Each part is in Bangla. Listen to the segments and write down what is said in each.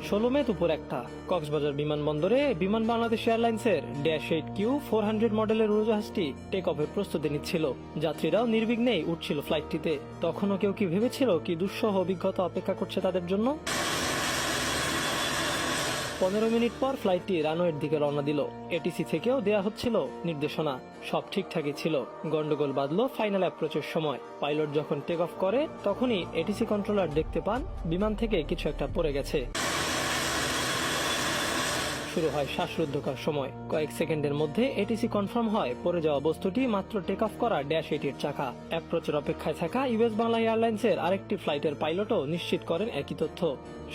16 মে দুপুর 1টা কক্সবাজার বিমানবন্দরে বিমান বাংলাদেশ এয়ারলাইন্সের -8Q400 মডেলের উড়োজাহাজটি টেক অফের প্রস্তুতি নিচ্ছিল। যাত্রীরাও নির্বিঘ্নেই উঠছিল ফ্লাইটটিতে। তখনও কেউ কি ভেবেছিল কি দুঃসহ অভিজ্ঞতা অপেক্ষা করছে তাদের জন্য? 15 মিনিট পর ফ্লাইটটি রানওয়ের দিকে রওনা দিল। এটিসি থেকেও দেয়া হচ্ছিল নির্দেশনা। সব ঠিকঠাকই ছিল। গন্ডগোল বাঁধল ফাইনাল অ্যাপ্রোচের সময়। পাইলট যখন টেক অফ করে তখনই এটিসি কন্ট্রোলার দেখতে পান বিমান থেকে কিছু একটা পড়ে গেছে। শুরু হয় শ্বাসরুদ্ধকর সময়। কয়েক সেকেন্ডের মধ্যে এটিসি কনফার্ম হয় পড়ে যাওয়া বস্তুটি মাত্র টেক অফ করা -8 চাকা। অ্যাপ্রোচের অপেক্ষায় থাকা ইউএস বাংলা এয়ারলাইন্সের আরেকটি ফ্লাইটের পাইলটও নিশ্চিত করেন একই তথ্য।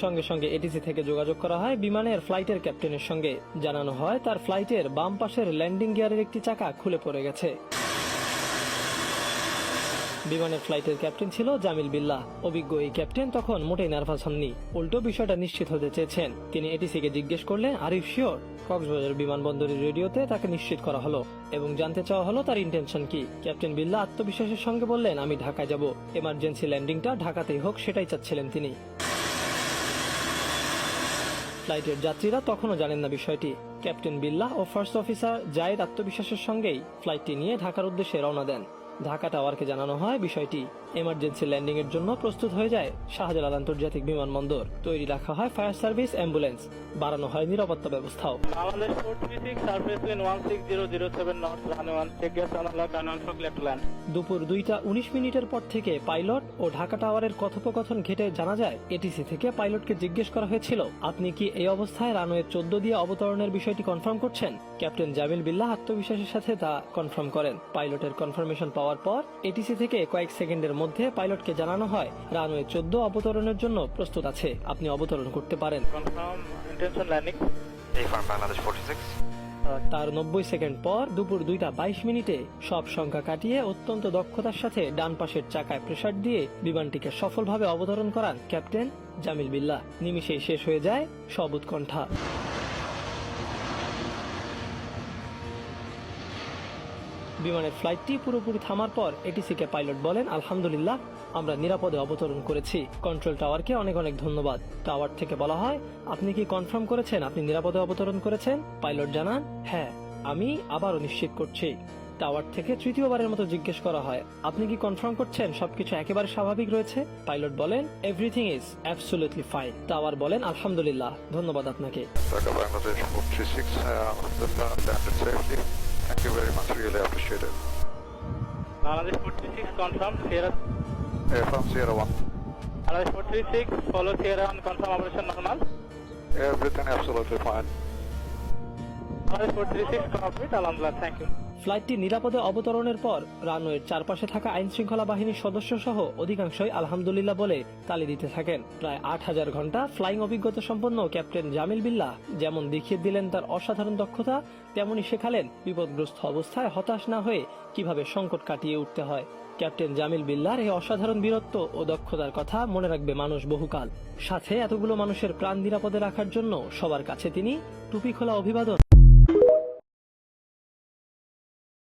সঙ্গে সঙ্গে এটিসি থেকে যোগাযোগ করা হয় বিমানের ফ্লাইটের ক্যাপ্টেনের সঙ্গে। জানানো হয় তার ফ্লাইটের বাম পাশের ল্যান্ডিং গিয়ারের একটি চাকা খুলে পড়ে গেছে। বিমানের ফ্লাইটের ক্যাপ্টেন ছিল জামিল বিল্লাহ। অভিজ্ঞ এই ক্যাপ্টেন তখন মোটেই নার্ভাস হননি, উল্টো বিষয়টা নিশ্চিত হতে চেয়েছেন। তিনি এটিসিকে জিজ্ঞেস করলেন, আর ইউ শিওর? কক্সবাজার বিমানবন্দরের রেডিওতে তাকে নিশ্চিত করা হলো এবং জানতে চাওয়া হলো তার ইন্টেনশন কি। ক্যাপ্টেন বিল্লাহ আত্মবিশ্বাসের সঙ্গে বললেন, আমি ঢাকায় যাব। এমার্জেন্সি ল্যান্ডিংটা ঢাকাতেই হোক সেটাই চাচ্ছিলেন তিনি। ফ্লাইটের যাত্রীরা তখনও জানেন না বিষয়টি। ক্যাপ্টেন বিল্লাহ ও ফার্স্ট অফিসার জায়েদ আত্মবিশ্বাসের সঙ্গেই ফ্লাইটটি নিয়ে ঢাকার উদ্দেশ্যে রওনা দেন। ঢাকা টাওয়ারকে জানানো হয় বিষয়টি। এমার্জেন্সি ল্যান্ডিং এর জন্য প্রস্তুত হয়ে যায় শাহজালাল আন্তর্জাতিক বিমানবন্দর। তৈরি রাখা হয় ফায়ার সার্ভিস, অ্যাম্বুলেন্স, বাড়ানো হয় নিরাপত্তা ব্যবস্থাও। Bangladesh 436 surface wind 16007 north runway 1 check gate unlock canal for clear to land. দুপুর 2টা 19 মিনিটের পর থেকে পাইলট ও ঢাকা টাওয়ারের কথোপকথন ঘেটে জানা যায় এটিসি থেকে পাইলটকে জিজ্ঞেস করা হয়েছিল, আপনি কি এই অবস্থায় রানওয়ে 14 দিয়ে অবতরণের বিষয়টি কনফার্ম করছেন? ক্যাপ্টেন জামিল বিল্লাহ আত্মবিশ্বাসের সাথে তা কনফার্ম করেন। পাইলটের কনফার্মেশন পাওয়ার পর এটিসি থেকে কয়েক সেকেন্ডের মধ্যে পাইলটকে জানানো হয় রানওয়ে 14 অবতরণের জন্য প্রস্তুত আছে, আপনি অবতরণ করতে পারেন। Confirm intention landing. বাংলাদেশ 46। তার 90 সেকেন্ড পর দুপুর 2টা 22 মিনিটে সব সংখ্যা কাটিয়ে অত্যন্ত দক্ষতার সাথে ডান পাশের চাকায় প্রেসার দিয়ে বিমানটিকে সফলভাবে অবতরণ করান ক্যাপ্টেন জামিল বিল্লাহ। নিমিষেই শেষ হয়ে যায় সব উৎকণ্ঠা। বিমানের ফ্লাইটটি পুরোপুরি থামার পর এটিসিকে পাইলট বলেন, আলহামদুলিল্লাহ, আমরা নিরাপদে অবতরণ করেছি। কন্ট্রোল টাওয়ারকে অনেক অনেক ধন্যবাদ। টাওয়ার থেকে বলা হয়, আপনি কি কনফার্ম করেছেন আপনি নিরাপদে অবতরণ করেছেন? পাইলট জানান, হ্যাঁ, আমি আবারও নিশ্চিত করছি। টাওয়ার থেকে তৃতীয়বারের মতো জিজ্ঞেস করা হয়, আপনি কি কনফার্ম করছেন সবকিছু একেবারে স্বাভাবিক রয়েছে? পাইলট বলেন, everything is absolutely fine. Tower বলেন, আলহামদুলিল্লাহ, ধন্যবাদ আপনাকে। Bangladesh 436, landed safely. Thank you very much, really appreciate it. Bangladesh 436 confirm Sierra. From Sierra 1. Bangladesh 436 follow Sierra 1 confirm operation normal. Everything absolutely fine. Bangladesh 436 complete, আলহামদুলিল্লাহ, থ্যাংক ইউ। ফ্লাইটটি নিরাপদে অবতরণের পর রানওয়ের চারপাশে থাকা আইন শৃঙ্খলা বাহিনীর সদস্য সহ অধিকাংশই আলহামদুলিল্লাহ বলে তালি দিতে থাকেন। প্রায় 8000 ঘন্টা ফ্লাইং অভিজ্ঞতা সম্পন্ন ক্যাপ্টেন জামিল বিল্লাহ যেমন দেখিয়ে দিলেন তার অসাধারণ দক্ষতা, তেমনি শেখালেন বিপদগ্রস্ত অবস্থায় হতাশ না হয়ে কিভাবে সংকট কাটিয়ে উঠতে হয়। ক্যাপ্টেন জামিল বিল্লাহর এই অসাধারণ বীরত্ব ও দক্ষতার কথা মনে রাখবে মানুষ বহুকাল। সাথে এতগুলো মানুষের প্রাণ নিরাপদে রাখার জন্য সবার কাছে তিনি টুপি খোলা অভিবাদন।